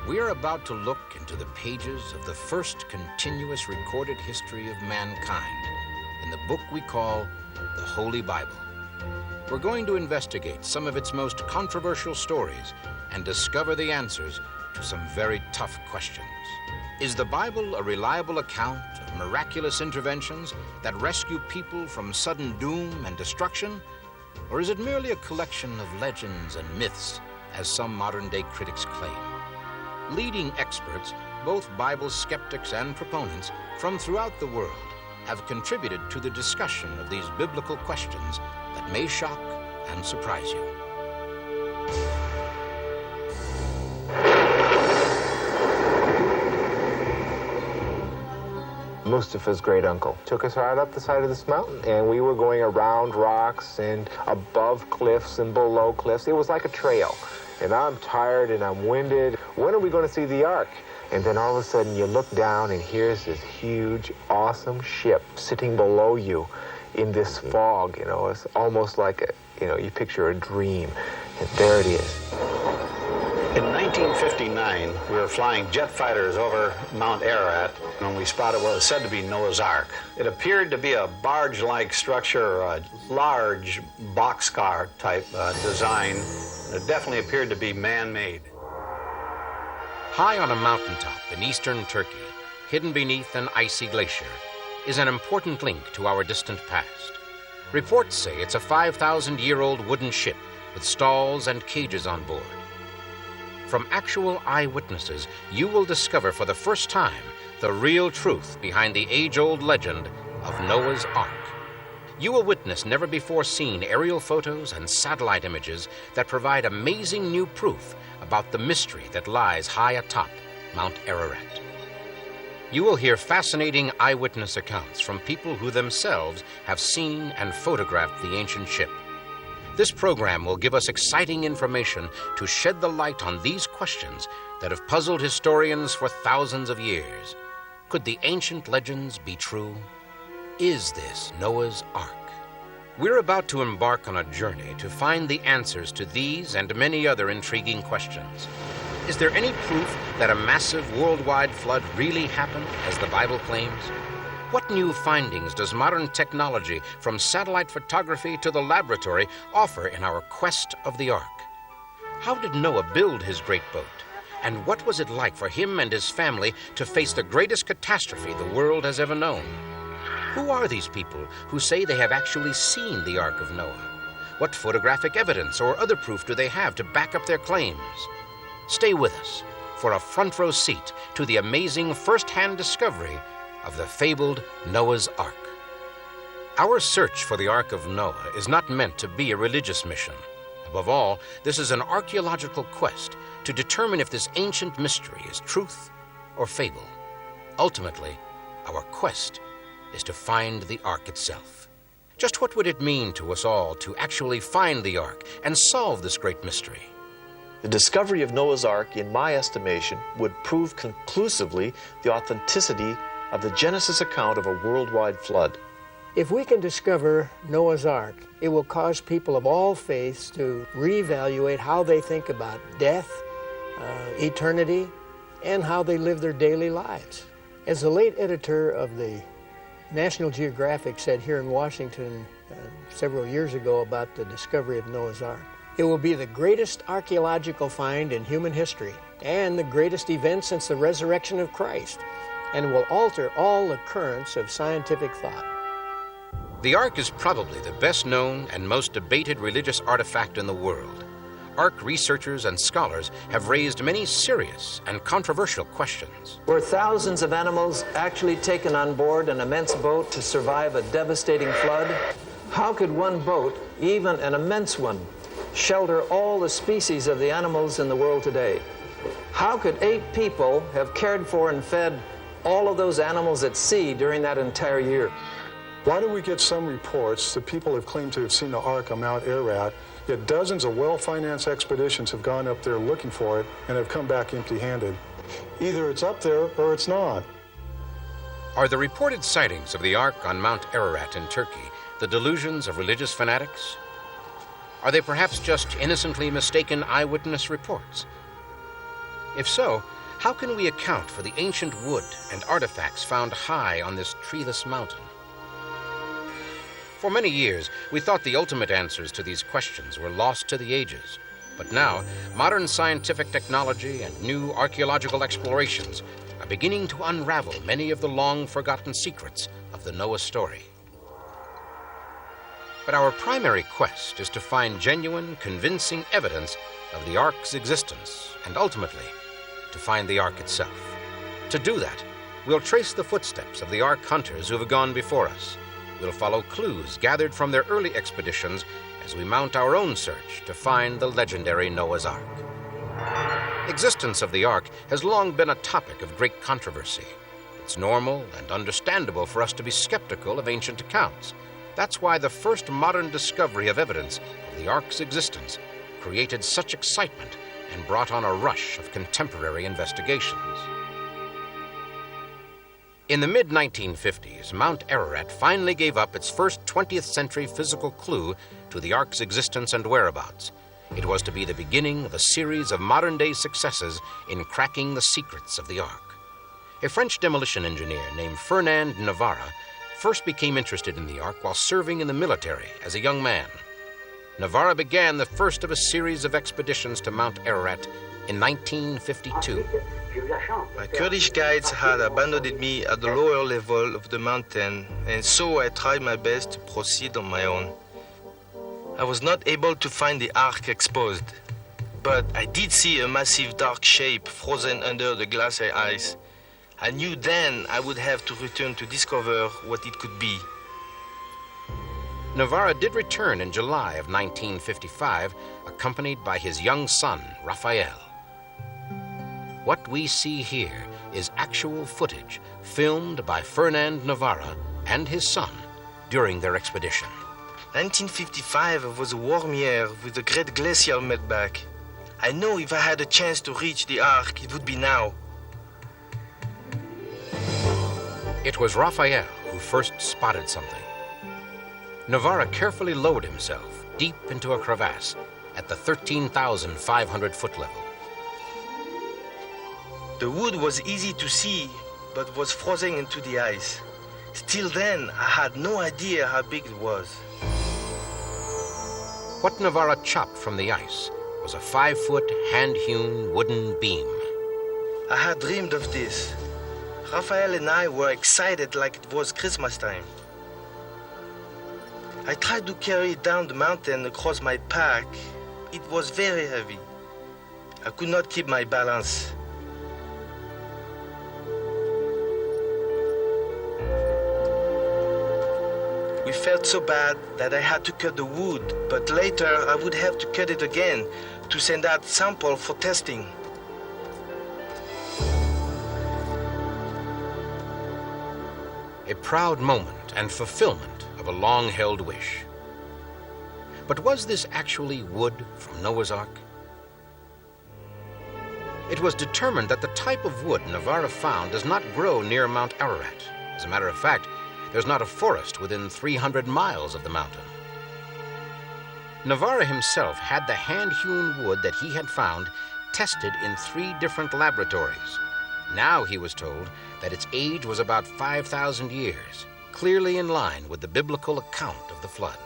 We are about to look into the pages of the first continuous recorded history of mankind in the book we call the Holy Bible. We're going to investigate some of its most controversial stories and discover the answers to some very tough questions. Is the Bible a reliable account of miraculous interventions that rescue people from sudden doom and destruction? Or is it merely a collection of legends and myths, as some modern-day critics claim? Leading experts, both Bible skeptics and proponents from throughout the world, have contributed to the discussion of these biblical questions that may shock and surprise you. Mustafa's great uncle took us right up the side of this mountain, and we were going around rocks and above cliffs and below cliffs. It was like a trail, and I'm tired and I'm winded. When are we going to see the Ark? And then all of a sudden you look down and here's this huge, awesome ship sitting below you in this fog. You know, it's almost like you picture a dream, and there it is. In 1959, we were flying jet fighters over Mount Ararat when we spotted what was said to be Noah's Ark. It appeared to be a barge-like structure, a large boxcar type design. It definitely appeared to be man-made. High on a mountaintop in eastern Turkey, hidden beneath an icy glacier, is an important link to our distant past. Reports say it's a 5,000-year-old wooden ship with stalls and cages on board. From actual eyewitnesses, you will discover for the first time the real truth behind the age-old legend of Noah's Ark. You will witness never-before-seen aerial photos and satellite images that provide amazing new proof about the mystery that lies high atop Mount Ararat. You will hear fascinating eyewitness accounts from people who themselves have seen and photographed the ancient ship. This program will give us exciting information to shed the light on these questions that have puzzled historians for thousands of years. Could the ancient legends be true? Is this Noah's Ark? We're about to embark on a journey to find the answers to these and many other intriguing questions. Is there any proof that a massive worldwide flood really happened, as the Bible claims? What new findings does modern technology, from satellite photography to the laboratory, offer in our quest of the Ark? How did Noah build his great boat? And what was it like for him and his family to face the greatest catastrophe the world has ever known? Who are these people who say they have actually seen the Ark of Noah? What photographic evidence or other proof do they have to back up their claims? Stay with us for a front row seat to the amazing first-hand discovery of the fabled Noah's Ark. Our search for the Ark of Noah is not meant to be a religious mission. Above all, this is an archaeological quest to determine if this ancient mystery is truth or fable. Ultimately, our quest is to find the Ark itself. Just what would it mean to us all to actually find the Ark and solve this great mystery? The discovery of Noah's Ark, in my estimation, would prove conclusively the authenticity of the Genesis account of a worldwide flood. If we can discover Noah's Ark, it will cause people of all faiths to reevaluate how they think about death, eternity, and how they live their daily lives. As the late editor of the National Geographic said here in Washington several years ago about the discovery of Noah's Ark, it will be the greatest archaeological find in human history and the greatest event since the resurrection of Christ, and will alter all the currents of scientific thought. The Ark is probably the best known and most debated religious artifact in the world. Ark researchers and scholars have raised many serious and controversial questions. Were thousands of animals actually taken on board an immense boat to survive a devastating flood? How could one boat, even an immense one, shelter all the species of the animals in the world today? How could 8 people have cared for and fed all of those animals at sea during that entire year? Why do we get some reports that people have claimed to have seen the Ark on Mount Ararat, yet dozens of well-financed expeditions have gone up there looking for it and have come back empty-handed? Either it's up there or it's not. Are the reported sightings of the Ark on Mount Ararat in Turkey the delusions of religious fanatics? Are they perhaps just innocently mistaken eyewitness reports? If so, How can we account for the ancient wood and artifacts found high on this treeless mountain? For many years, we thought the ultimate answers to these questions were lost to the ages. But now, modern scientific technology and new archaeological explorations are beginning to unravel many of the long-forgotten secrets of the Noah story. But our primary quest is to find genuine, convincing evidence of the Ark's existence, and ultimately, to find the Ark itself. To do that, we'll trace the footsteps of the Ark hunters who have gone before us. We'll follow clues gathered from their early expeditions as we mount our own search to find the legendary Noah's Ark. Existence of the Ark has long been a topic of great controversy. It's normal and understandable for us to be skeptical of ancient accounts. That's why the first modern discovery of evidence of the Ark's existence created such excitement and brought on a rush of contemporary investigations. In the mid-1950s, Mount Ararat finally gave up its first 20th century physical clue to the Ark's existence and whereabouts. It was to be the beginning of a series of modern-day successes in cracking the secrets of the Ark. A French demolition engineer named Fernand Navarra first became interested in the Ark while serving in the military as a young man. Navarra began the first of a series of expeditions to Mount Ararat in 1952. My Kurdish guides had abandoned me at the lower level of the mountain, and so I tried my best to proceed on my own. I was not able to find the Ark exposed, but I did see a massive dark shape frozen under the glacier ice. I knew then I would have to return to discover what it could be. Navarra did return in July of 1955, accompanied by his young son, Raphael. What we see here is actual footage filmed by Fernand Navarra and his son during their expedition. 1955 was a warm year with a great glacial meltback. I know if I had a chance to reach the Ark, it would be now. It was Raphael who first spotted something. Navarra carefully lowered himself deep into a crevasse at the 13,500 foot level. The wood was easy to see, but was frozen into the ice. Still then, I had no idea how big it was. What Navarra chopped from the ice was a 5-foot hand-hewn wooden beam. I had dreamed of this. Raphael and I were excited like it was Christmas time. I tried to carry it down the mountain across my pack. It was very heavy. I could not keep my balance. We felt so bad that I had to cut the wood, but later I would have to cut it again to send out sample for testing. A proud moment and fulfillment of a long-held wish. But was this actually wood from Noah's Ark? It was determined that the type of wood Navarra found does not grow near Mount Ararat. As a matter of fact, there's not a forest within 300 miles of the mountain. Navarra himself had the hand-hewn wood that he had found tested in 3 different laboratories. Now he was told that its age was about 5,000 years, clearly in line with the biblical account of the flood.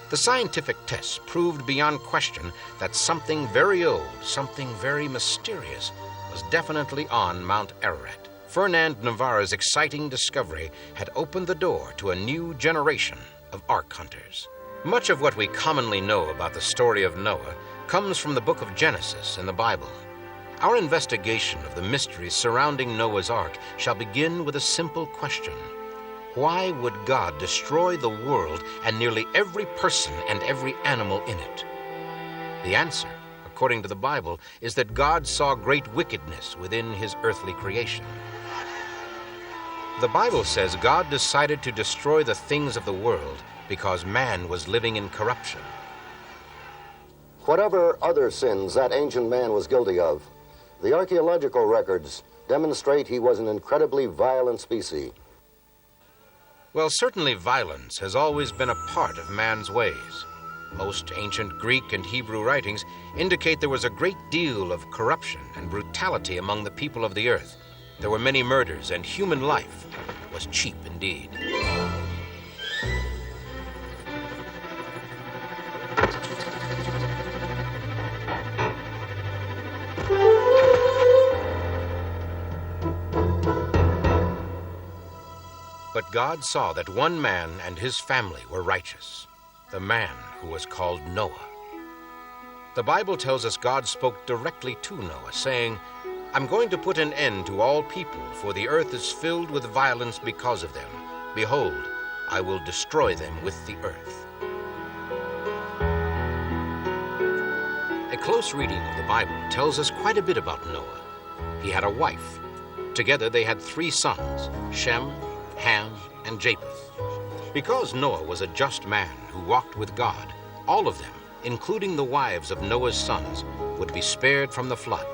The scientific tests proved beyond question that something very old, something very mysterious, was definitely on Mount Ararat. Fernand Navarra's exciting discovery had opened the door to a new generation of Ark hunters. Much of what we commonly know about the story of Noah comes from the book of Genesis in the Bible. Our investigation of the mysteries surrounding Noah's Ark shall begin with a simple question. Why would God destroy the world and nearly every person and every animal in it? The answer, according to the Bible, is that God saw great wickedness within his earthly creation. The Bible says God decided to destroy the things of the world because man was living in corruption. Whatever other sins that ancient man was guilty of, the archaeological records demonstrate he was an incredibly violent species. Well, certainly violence has always been a part of man's ways. Most ancient Greek and Hebrew writings indicate there was a great deal of corruption and brutality among the people of the earth. There were many murders, and human life was cheap indeed. But God saw that one man and his family were righteous, the man who was called Noah. The Bible tells us God spoke directly to Noah, saying, "I'm going to put an end to all people, for the earth is filled with violence because of them. Behold, I will destroy them with the earth." A close reading of the Bible tells us quite a bit about Noah. He had a wife. Together they had 3 sons, Shem, Ham, and Japheth. Because Noah was a just man who walked with God, all of them, including the wives of Noah's sons, would be spared from the flood.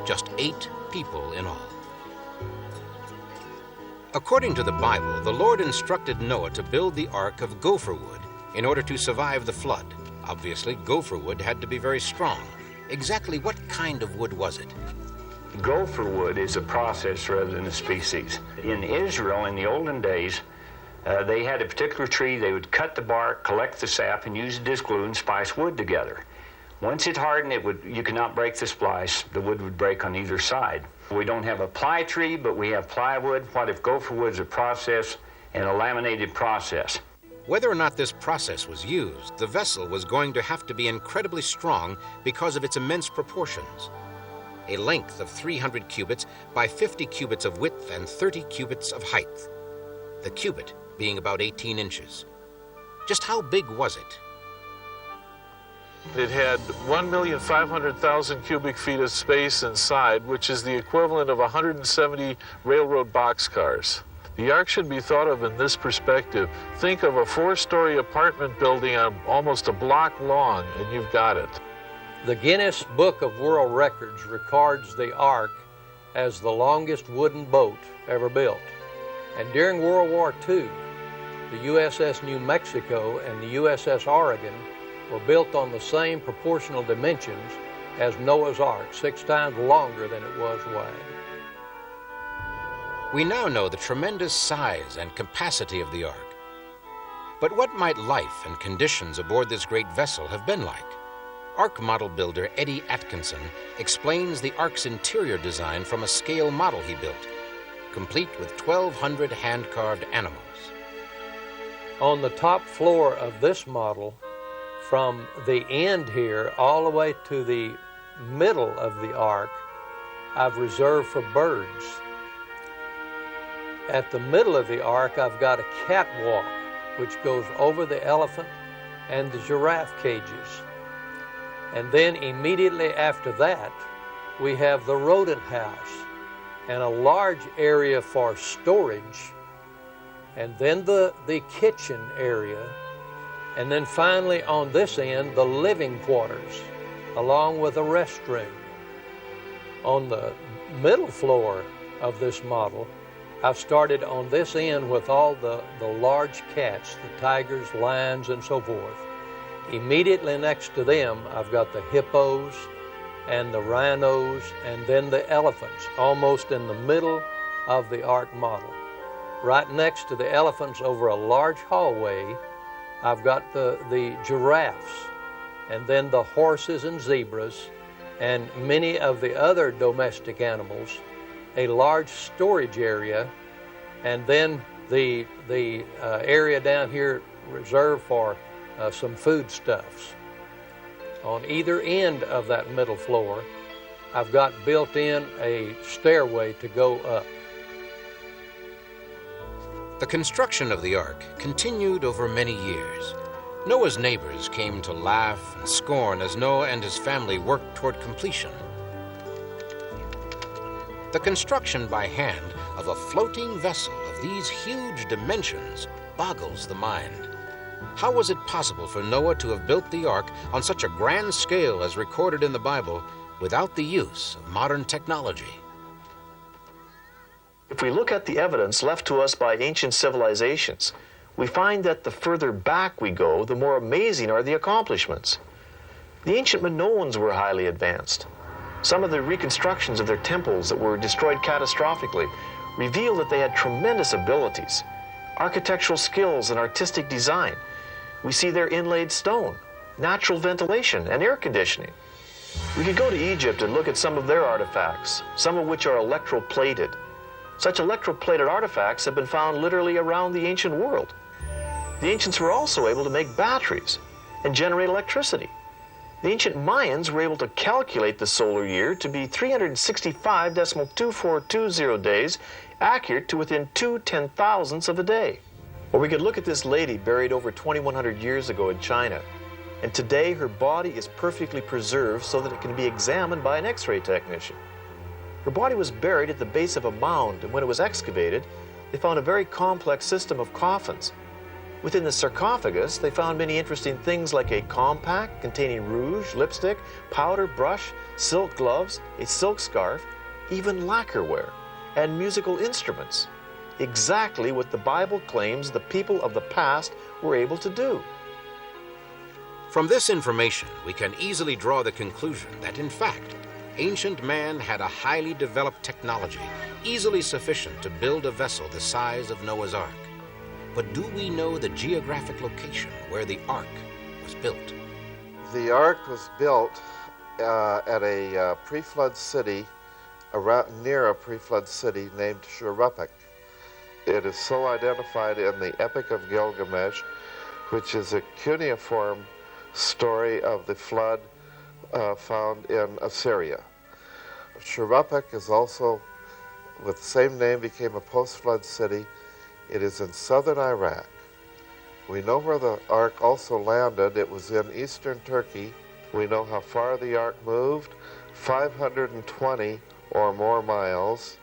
Just 8 people in all. According to the Bible, the Lord instructed Noah to build the ark of gopher wood in order to survive the flood. Obviously, gopher wood had to be very strong. Exactly what kind of wood was it? Gopher wood is a process rather than a species. In Israel, in the olden days, they had a particular tree. They would cut the bark, collect the sap, and use it as glue and splice wood together. Once it hardened, you could not break the splice. The wood would break on either side. We don't have a ply tree, but we have plywood. What if gopher wood is a process and a laminated process? Whether or not this process was used, the vessel was going to have to be incredibly strong because of its immense proportions. A length of 300 cubits by 50 cubits of width and 30 cubits of height. The cubit being about 18 inches. Just how big was it? It had 1,500,000 cubic feet of space inside, which is the equivalent of 170 railroad boxcars. The ark should be thought of in this perspective. Think of a 4-story apartment building on almost a block long, and you've got it. The Guinness Book of World Records records the Ark as the longest wooden boat ever built. And during World War II, the USS New Mexico and the USS Oregon were built on the same proportional dimensions as Noah's Ark, 6 times longer than it was wide. We now know the tremendous size and capacity of the Ark. But what might life and conditions aboard this great vessel have been like? Ark model builder Eddie Atkinson explains the Ark's interior design from a scale model he built, complete with 1,200 hand-carved animals. On the top floor of this model, from the end here all the way to the middle of the Ark, I've reserved for birds. At the middle of the Ark, I've got a catwalk which goes over the elephant and the giraffe cages. And then immediately after that, we have the rodent house and a large area for storage, and then the kitchen area, and then finally on this end, the living quarters, along with a restroom. On the middle floor of this model, I've started on this end with all the large cats, the tigers, lions, and so forth. Immediately next to them, I've got the hippos and the rhinos and then the elephants, almost in the middle of the Ark model. Right next to the elephants over a large hallway, I've got the giraffes and then the horses and zebras and many of the other domestic animals, a large storage area, and then the area down here reserved for some foodstuffs. On either end of that middle floor, I've got built in a stairway to go up. The construction of the Ark continued over many years. Noah's neighbors came to laugh and scorn as Noah and his family worked toward completion. The construction by hand of a floating vessel of these huge dimensions boggles the mind. How was it possible for Noah to have built the Ark on such a grand scale as recorded in the Bible without the use of modern technology? If we look at the evidence left to us by ancient civilizations, we find that the further back we go, the more amazing are the accomplishments. The ancient Minoans were highly advanced. Some of the reconstructions of their temples that were destroyed catastrophically reveal that they had tremendous abilities, architectural skills and artistic design. We see their inlaid stone, natural ventilation, and air conditioning. We could go to Egypt and look at some of their artifacts, some of which are electroplated. Such electroplated artifacts have been found literally around the ancient world. The ancients were also able to make batteries and generate electricity. The ancient Mayans were able to calculate the solar year to be 365.2420 days, accurate to within 2/10,000ths of a day. Or we could look at this lady buried over 2,100 years ago in China, and today her body is perfectly preserved so that it can be examined by an X-ray technician. Her body was buried at the base of a mound, and when it was excavated, they found a very complex system of coffins. Within the sarcophagus, they found many interesting things like a compact containing rouge, lipstick, powder, brush, silk gloves, a silk scarf, even lacquerware, and musical instruments. Exactly what the Bible claims the people of the past were able to do. From this information, we can easily draw the conclusion that, in fact, ancient man had a highly developed technology, easily sufficient to build a vessel the size of Noah's Ark. But do we know the geographic location where the Ark was built? The Ark was built at a pre-flood city, near a pre-flood city named Shuruppak. It is so identified in the Epic of Gilgamesh, which is a cuneiform story of the flood found in Assyria. Shuruppak is also, with the same name, became a post-flood city. It is in southern Iraq. We know where the Ark also landed. It was in eastern Turkey. We know how far the Ark moved, 520 or more miles.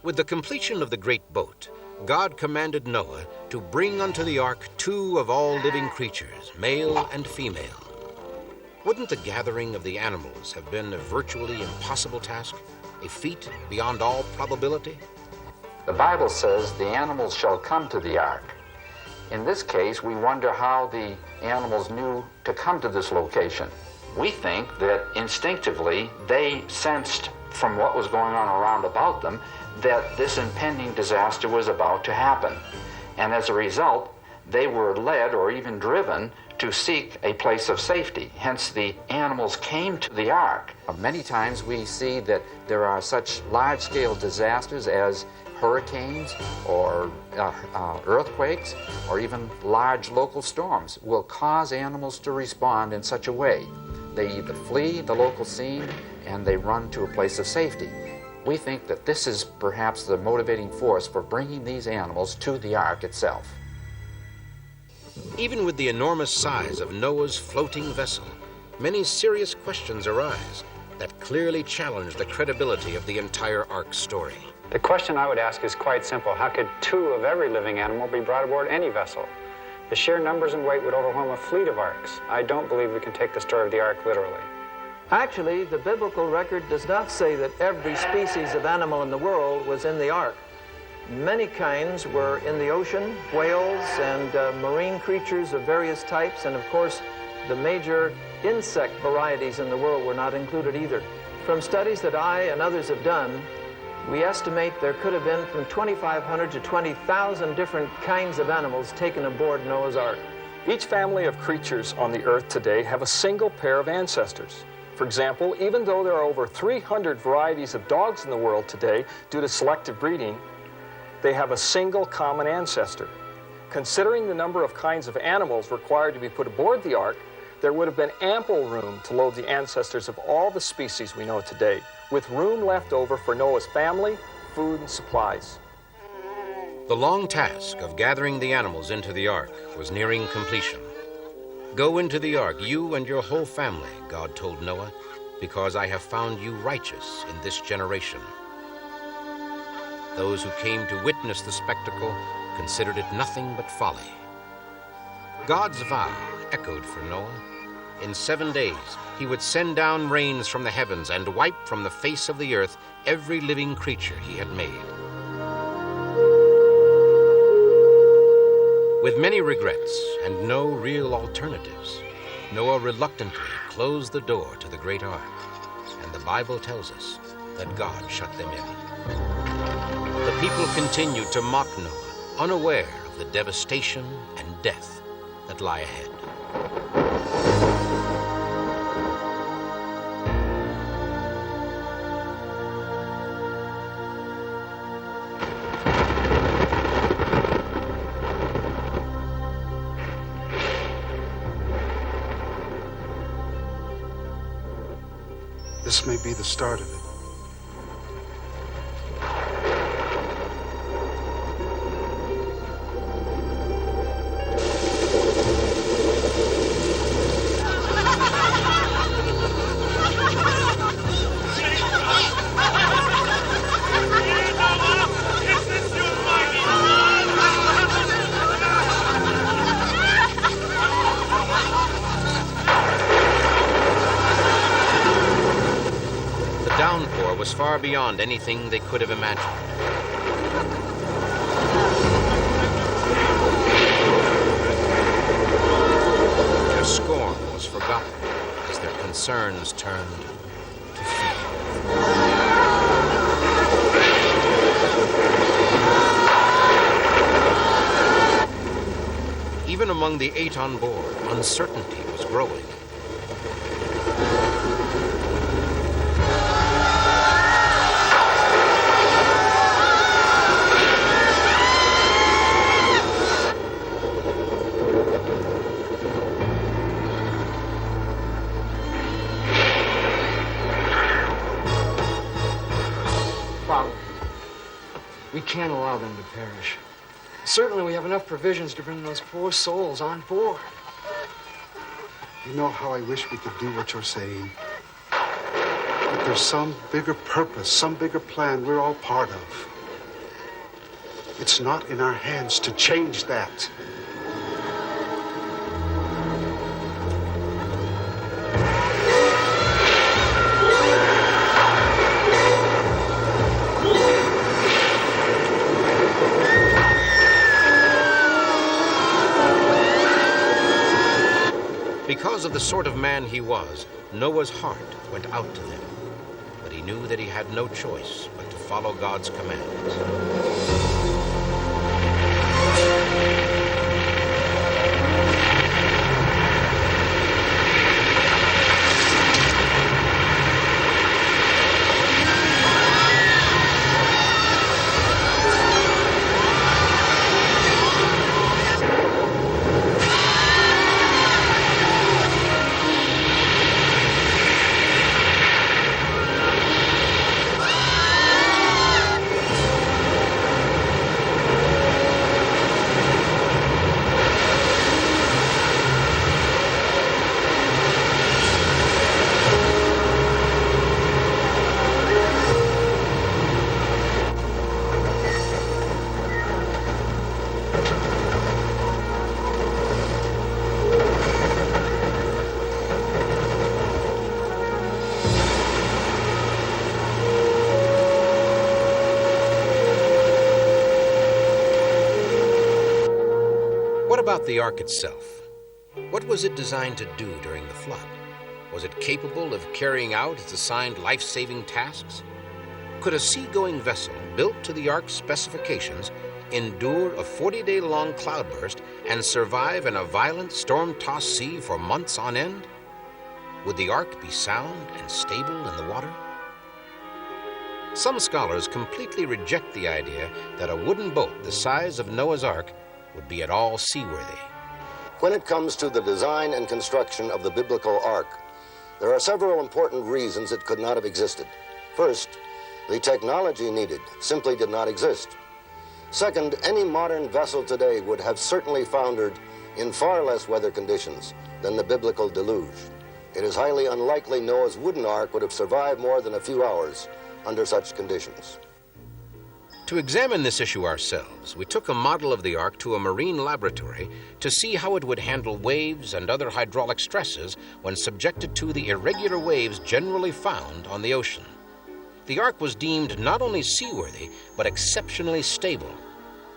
With the completion of the great boat, God commanded Noah to bring unto the Ark 2 of all living creatures, male and female. Wouldn't the gathering of the animals have been a virtually impossible task, a feat beyond all probability? The Bible says the animals shall come to the ark. In this case, we wonder how the animals knew to come to this location. We think that instinctively they sensed from what was going on around about them that this impending disaster was about to happen. And as a result, they were led or even driven to seek a place of safety. Hence, the animals came to the ark. Many times we see that there are such large-scale disasters as hurricanes or earthquakes or even large local storms will cause animals to respond in such a way. They either flee the local scene and they run to a place of safety. We think that this is perhaps the motivating force for bringing these animals to the ark itself. Even with the enormous size of Noah's floating vessel, many serious questions arise that clearly challenge the credibility of the entire Ark story. The question I would ask is quite simple. How could 2 of every living animal be brought aboard any vessel? The sheer numbers and weight would overwhelm a fleet of arks. I don't believe we can take the story of the ark literally. Actually, the biblical record does not say that every species of animal in the world was in the ark. Many kinds were in the ocean, whales and marine creatures of various types, and of course, the major insect varieties in the world were not included either. From studies that I and others have done, we estimate there could have been from 2,500 to 20,000 different kinds of animals taken aboard Noah's Ark. Each family of creatures on the earth today have a single pair of ancestors. For example, even though there are over 300 varieties of dogs in the world today due to selective breeding, they have a single common ancestor. Considering the number of kinds of animals required to be put aboard the ark, there would have been ample room to load the ancestors of all the species we know today, with room left over for Noah's family, food, and supplies. The long task of gathering the animals into the ark was nearing completion. Go into the ark, you and your whole family, God told Noah, because I have found you righteous in this generation. Those who came to witness the spectacle considered it nothing but folly. God's vow echoed for Noah. In 7 days, he would send down rains from the heavens and wipe from the face of the earth every living creature he had made. With many regrets and no real alternatives, Noah reluctantly closed the door to the great ark, and the Bible tells us that God shut them in. The people continued to mock Noah, unaware of the devastation and death that lie ahead. This may be the start of it. Was far beyond anything they could have imagined. Their scorn was forgotten as their concerns turned to fear. Even among the 8 on board, uncertainty was growing. We can't allow them to perish. Certainly we have enough provisions to bring those poor souls on board. You know how I wish we could do what you're saying. But there's some bigger purpose, some bigger plan we're all part of. It's not in our hands to change that. Because of the sort of man he was, Noah's heart went out to them. But he knew that he had no choice but to follow God's commands. What about the ark itself? What was it designed to do during the flood? Was it capable of carrying out its assigned life-saving tasks? Could a seagoing vessel built to the ark's specifications endure a 40-day-long cloudburst and survive in a violent storm-tossed sea for months on end? Would the ark be sound and stable in the water? Some scholars completely reject the idea that a wooden boat the size of Noah's Ark would be at all seaworthy. When it comes to the design and construction of the biblical ark, there are several important reasons it could not have existed. First, the technology needed simply did not exist. Second, any modern vessel today would have certainly foundered in far less weather conditions than the biblical deluge. It is highly unlikely Noah's wooden ark would have survived more than a few hours under such conditions. To examine this issue ourselves, we took a model of the ark to a marine laboratory to see how it would handle waves and other hydraulic stresses when subjected to the irregular waves generally found on the ocean. The ark was deemed not only seaworthy, but exceptionally stable.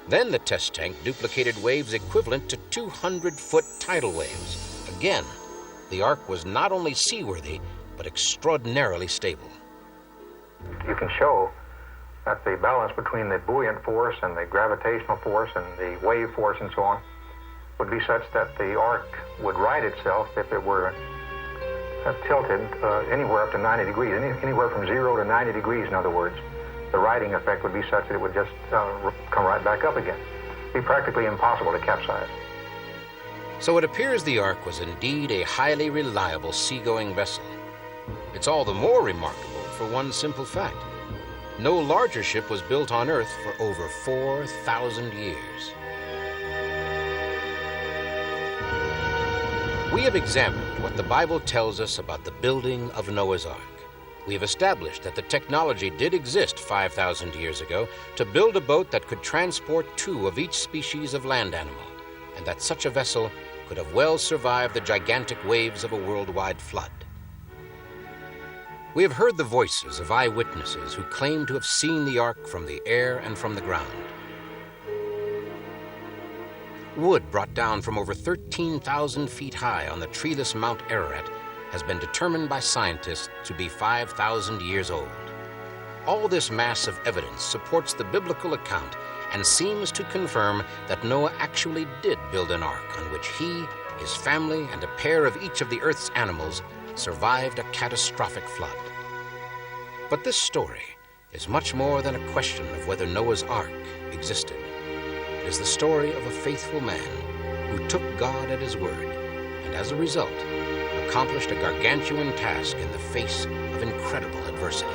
Then the test tank duplicated waves equivalent to 200-foot tidal waves. Again, the Ark was not only seaworthy, but extraordinarily stable. You can show that the balance between the buoyant force and the gravitational force and the wave force and so on would be such that the Ark would right itself if it were tilted anywhere up to 90 degrees, anywhere from 0 to 90 degrees, in other words. The righting effect would be such that it would just come right back up again. It'd be practically impossible to capsize. So it appears the Ark was indeed a highly reliable seagoing vessel. It's all the more remarkable for one simple fact. No larger ship was built on Earth for over 4,000 years. We have examined what the Bible tells us about the building of Noah's Ark. We have established that the technology did exist 5,000 years ago to build a boat that could transport 2 of each species of land animal, and that such a vessel could have well survived the gigantic waves of a worldwide flood. We have heard the voices of eyewitnesses who claim to have seen the Ark from the air and from the ground. Wood brought down from over 13,000 feet high on the treeless Mount Ararat has been determined by scientists to be 5,000 years old. All this mass of evidence supports the biblical account and seems to confirm that Noah actually did build an ark on which he, his family, and a pair of each of the earth's animals survived a catastrophic flood. But this story is much more than a question of whether Noah's Ark existed. It is the story of a faithful man who took God at his word and as a result accomplished a gargantuan task in the face of incredible adversity.